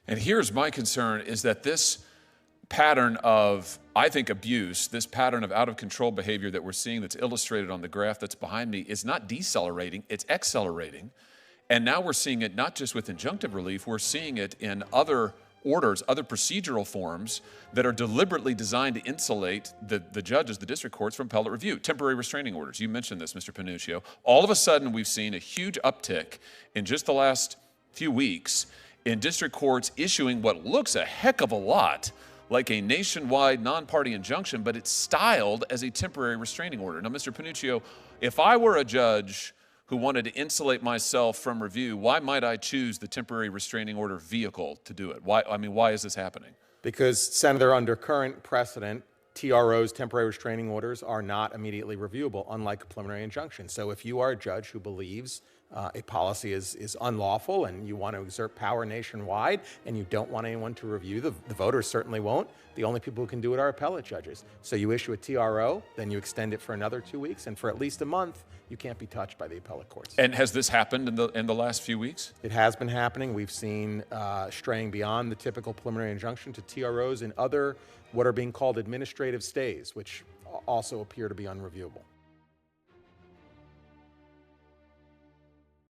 And here's my concern is that this pattern of, I think, abuse, this pattern of out-of-control behavior that we're seeing that's illustrated on the graph that's behind me is not decelerating, it's accelerating. And now we're seeing it not just with injunctive relief, we're seeing it in other orders, other procedural forms that are deliberately designed to insulate the judges, the district courts, from appellate review. Temporary restraining orders. You mentioned this, Mr. Panuccio. All of a sudden, we've seen a huge uptick in just the last few weeks in district courts issuing what looks a heck of a lot like a nationwide non-party injunction, but it's styled as a temporary restraining order. Now, Mr. Panuccio, if I were a judge who wanted to insulate myself from review, why might I choose the temporary restraining order vehicle to do it? Why is this happening? Because, Senator, under current precedent, TROs, temporary restraining orders, are not immediately reviewable, unlike a preliminary injunction. So if you are a judge who believes a policy is unlawful and you want to exert power nationwide and you don't want anyone to review, the voters certainly won't. The only people who can do it are appellate judges. So you issue a TRO, then you extend it for another 2 weeks, and for at least a month, you can't be touched by the appellate courts. And has this happened in the last few weeks? It has been happening. We've seen straying beyond the typical preliminary injunction to TROs and other what are being called administrative stays, which also appear to be unreviewable.